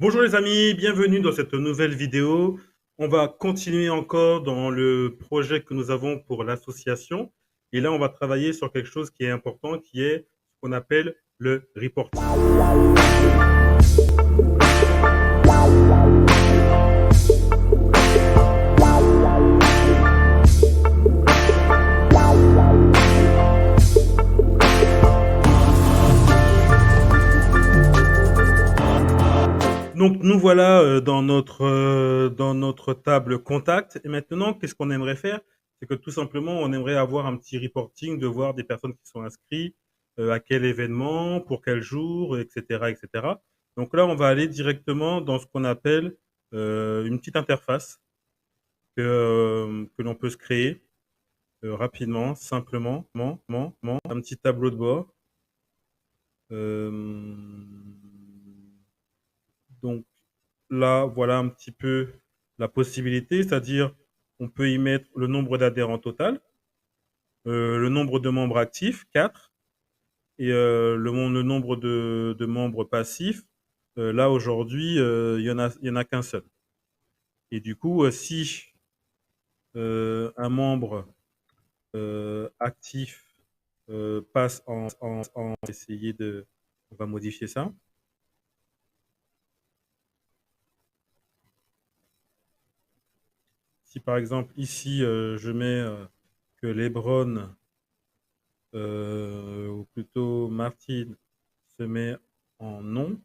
Bonjour les amis, bienvenue dans cette nouvelle vidéo. On va continuer encore dans le projet que nous avons pour l'association. Et là, on va travailler sur quelque chose qui est important, qui est ce qu'on appelle le reporting. Donc nous voilà dans notre table contact. Et maintenant, qu'est-ce qu'on aimerait faire? C'est que tout simplement, on aimerait avoir un petit reporting de voir des personnes qui sont inscrites, à quel événement, pour quel jour, etc., etc. Donc là, on va aller directement dans ce qu'on appelle une petite interface que l'on peut se créer rapidement, simplement, un petit tableau de bord. Euh, donc là, voilà un petit peu la possibilité, c'est-à-dire on peut y mettre le nombre d'adhérents total, le nombre de membres actifs, 4, et le nombre de membres passifs. Là, aujourd'hui, il y en a qu'un seul. Et du coup, si un membre actif passe essayer de... On va modifier ça. Si par exemple ici, je mets que Lebron ou plutôt Martine se met en non,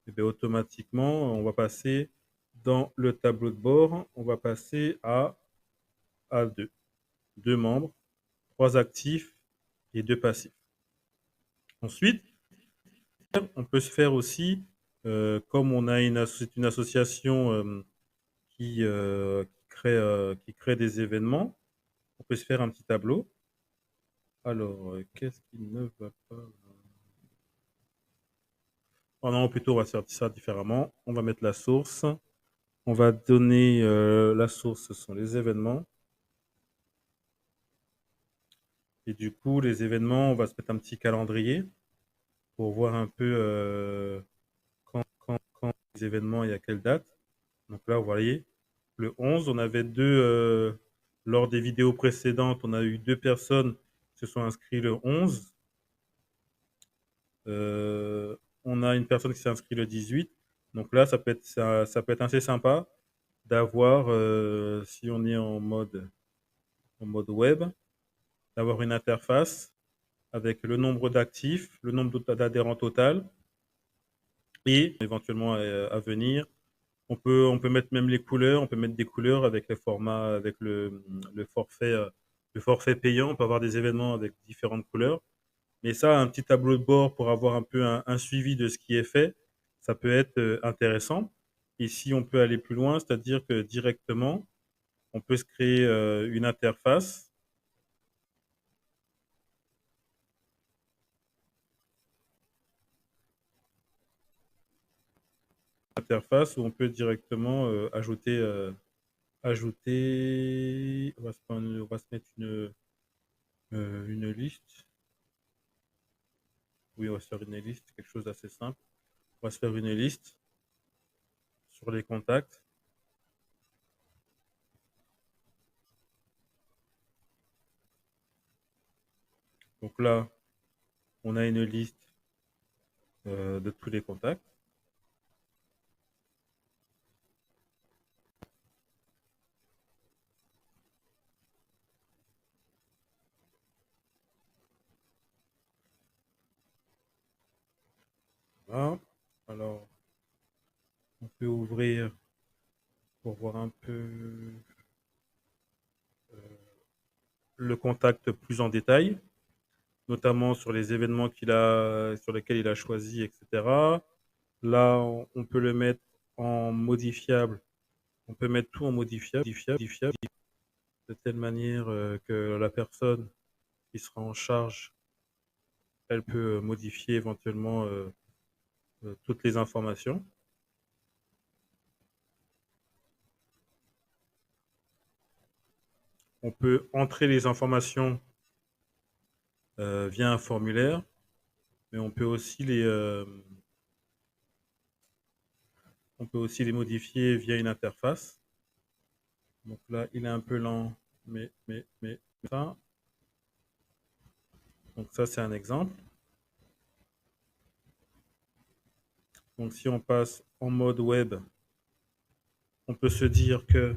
et bien automatiquement, on va passer dans le tableau de bord, on va passer à 2. 2 membres, 3 actifs et 2 passifs. Ensuite, on peut se faire aussi, comme on a c'est une association qui crée des événements, on peut se faire un petit tableau. Alors, qu'est-ce qui ne va pas? Oh non, plutôt, on va faire ça différemment. On va mettre la source. On va donner la source, ce sont les événements. Et du coup, les événements, on va se mettre un petit calendrier pour voir un peu quand les événements et à quelle date. Donc là, vous voyez, le 11, on avait lors des vidéos précédentes, on a eu 2 personnes qui se sont inscrites le 11. Euh, on a une personne qui s'est inscrite le 18. Donc là, ça peut être assez sympa d'avoir, si on est en mode web, d'avoir une interface avec le nombre d'actifs, le nombre d'adhérents total et éventuellement à venir. On peut mettre même les couleurs, on peut mettre des couleurs avec les formats, avec le forfait payant. On peut avoir des événements avec différentes couleurs. Mais ça, un petit tableau de bord pour avoir un peu un suivi de ce qui est fait, ça peut être intéressant. Et si on peut aller plus loin, c'est-à-dire que directement, on peut se créer une interface où on peut directement ajouter, on va se mettre une liste. Oui, on va se faire une liste, quelque chose d'assez simple. On va se faire une liste sur les contacts. Donc là, on a une liste de tous les contacts. Voilà. Alors, on peut ouvrir pour voir un peu le contact plus en détail, notamment sur les événements sur lesquels il a choisi, etc. Là, on peut le mettre en modifiable. On peut mettre tout en modifiable, de telle manière que la personne qui sera en charge, elle peut modifier éventuellement toutes les informations. On peut entrer les informations via un formulaire, mais on peut aussi On peut aussi les modifier via une interface. Donc là, il est un peu lent, mais ça. Donc ça, c'est un exemple. Donc si on passe en mode web, on peut se dire que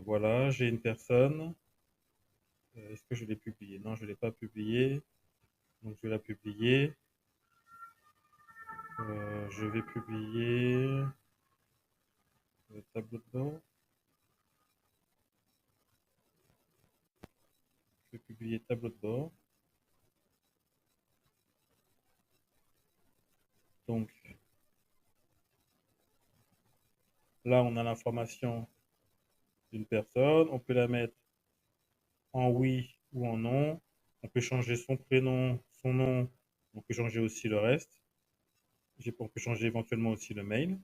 voilà, j'ai une personne. Est-ce que je l'ai publiée? Non, je ne l'ai pas publiée. Donc je vais la publier. Je vais publier le tableau de bord. Je vais publier tableau de bord. Donc là, on a l'information d'une personne. On peut la mettre en oui ou en non. On peut changer son prénom, son nom. On peut changer aussi le reste. On peut changer éventuellement aussi le mail.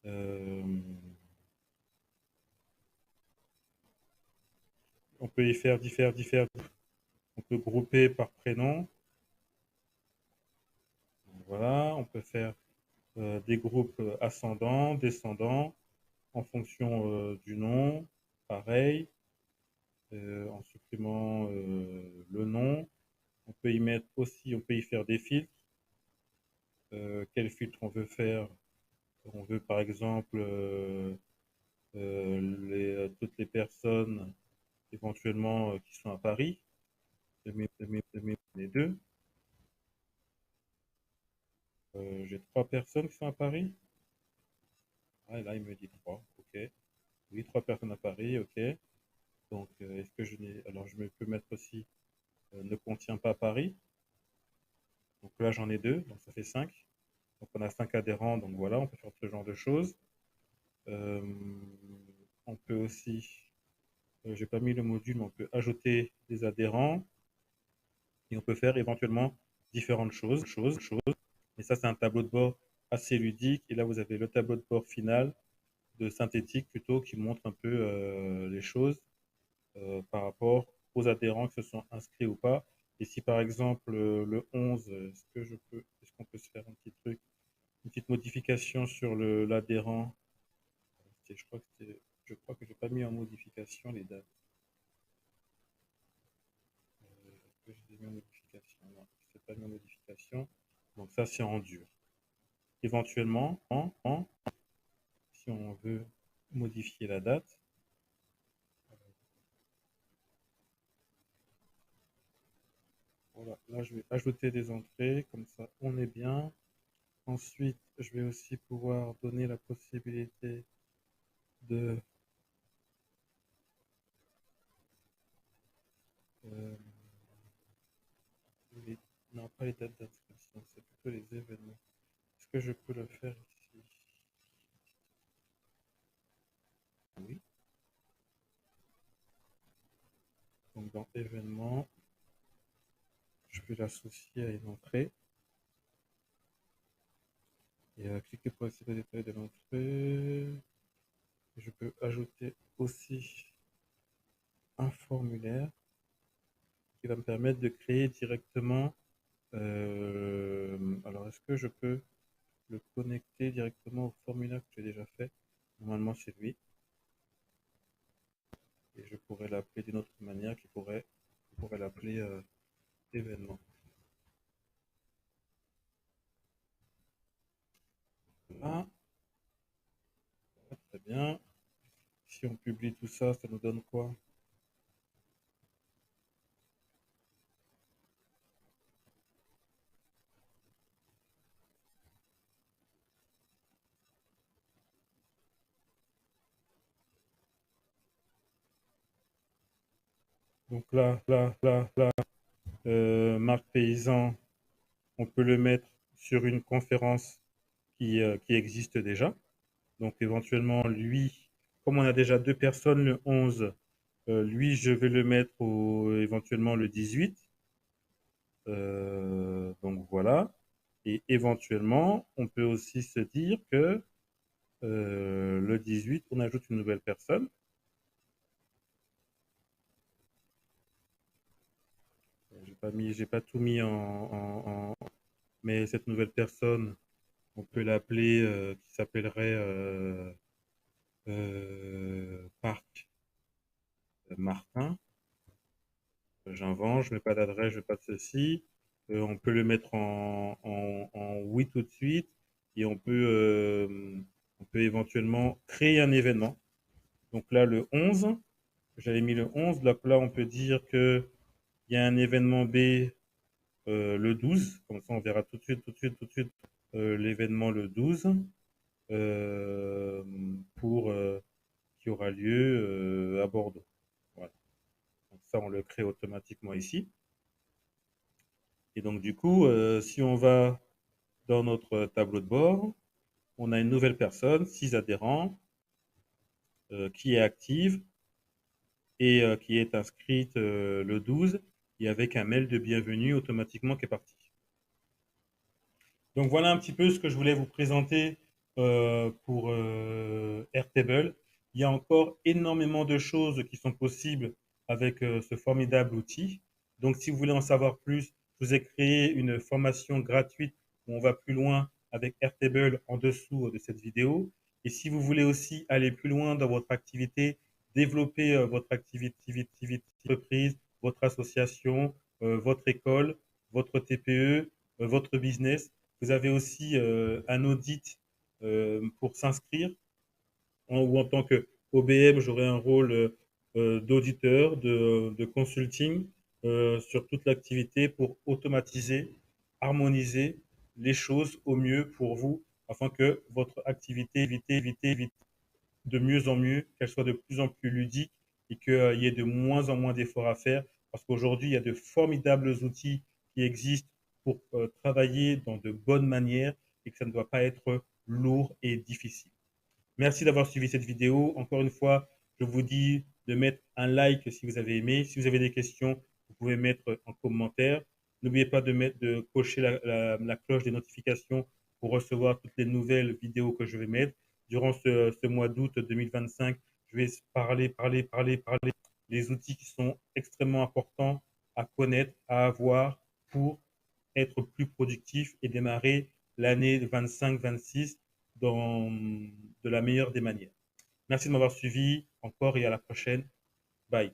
Euh, on peut y faire différents. On peut grouper par prénom. Voilà. On peut faire des groupes ascendants, descendants, en fonction du nom. Pareil. En supprimant le nom. On peut y mettre aussi, on peut y faire des filtres. Quel filtre on veut faire? On veut par exemple toutes les personnes éventuellement qui sont à Paris, les deux. J'ai trois personnes qui sont à Paris. Ah, là, il me dit trois. Ok. Oui, trois personnes à Paris. Ok. Donc, est-ce que je n'ai. Alors, je me peux mettre aussi ne contient pas Paris. Donc là, j'en ai deux. Donc, ça fait cinq. Donc, on a cinq adhérents. Donc, voilà, on peut faire ce genre de choses. Euh, on peut aussi. J'ai pas mis le module, mais on peut ajouter des adhérents. Et on peut faire éventuellement différentes choses. Et ça, c'est un tableau de bord assez ludique. Et là, vous avez le tableau de bord final de synthétique plutôt qui montre un peu les choses par rapport aux adhérents qui se sont inscrits ou pas. Et si par exemple le 11, est-ce qu'on peut se faire un petit truc, une petite modification sur l'adhérent? Je crois que j'ai pas mis en modification les dates. Est-ce que j'ai mis en modification? Non, je n'ai pas mis en modification. Donc ça, c'est en dur. Éventuellement, si on veut modifier la date, voilà, là je vais ajouter des entrées, comme ça on est bien. Ensuite, je vais aussi pouvoir donner la possibilité de euh, les- non pas les dates d'inscription, c'est plutôt les événements. Est-ce que je peux le faire ici? Oui. Donc dans événements, je vais l'associer à une entrée et cliquer pour accéder aux détails de l'entrée. Je peux ajouter aussi un formulaire qui va me permettre de créer directement. Alors, est-ce que je peux le connecter directement au formulaire que j'ai déjà fait? Normalement, c'est lui. Et je pourrais l'appeler d'une autre manière je pourrais l'appeler événement. Là, très bien. Si on publie tout ça, ça nous donne quoi? Donc là, Marc Paysan, on peut le mettre sur une conférence qui existe déjà. Donc éventuellement, lui, comme on a déjà deux personnes le 11, lui, je vais le mettre éventuellement le 18. Donc voilà. Et éventuellement, on peut aussi se dire que le 18, on ajoute une nouvelle personne. J'ai pas tout mis mais cette nouvelle personne, on peut l'appeler, qui s'appellerait Parc Martin. J'invente, je mets pas d'adresse, je mets pas de ceci. On peut le mettre en oui tout de suite et on peut éventuellement créer un événement. Donc là, le 11, j'avais mis le 11. Donc là, on peut dire qu'il y a un événement B le 12. Comme ça, on verra tout de suite, l'événement le 12 euh, pour qui aura lieu à Bordeaux. Voilà. Donc ça, on le crée automatiquement ici. Et donc, du coup, si on va dans notre tableau de bord, on a une nouvelle personne, 6 adhérents, qui est active et qui est inscrite le 12 et avec un mail de bienvenue automatiquement qui est parti. Donc voilà un petit peu ce que je voulais vous présenter pour Airtable. Il y a encore énormément de choses qui sont possibles avec ce formidable outil. Donc si vous voulez en savoir plus, je vous ai créé une formation gratuite où on va plus loin avec Airtable en dessous de cette vidéo. Et si vous voulez aussi aller plus loin dans votre activité, développer votre activité, entreprise, votre association, votre école, votre TPE, votre business, vous avez aussi un audit pour s'inscrire ou en tant que OBM, j'aurai un rôle d'auditeur, de consulting sur toute l'activité pour automatiser, harmoniser les choses au mieux pour vous afin que votre activité évite de mieux en mieux, qu'elle soit de plus en plus ludique et qu'il y ait de moins en moins d'efforts à faire parce qu'aujourd'hui, il y a de formidables outils qui existent pour travailler dans de bonnes manières et que ça ne doit pas être lourd et difficile. Merci d'avoir suivi cette vidéo. Encore une fois, je vous dis de mettre un like si vous avez aimé. Si vous avez des questions, vous pouvez mettre en commentaire. N'oubliez pas de cocher la cloche des notifications pour recevoir toutes les nouvelles vidéos que je vais mettre. Durant ce mois d'août 2025, je vais parler des outils qui sont extrêmement importants à connaître, à avoir pour être plus productif et démarrer l'année 25-26 de la meilleure des manières. Merci de m'avoir suivi encore et à la prochaine. Bye.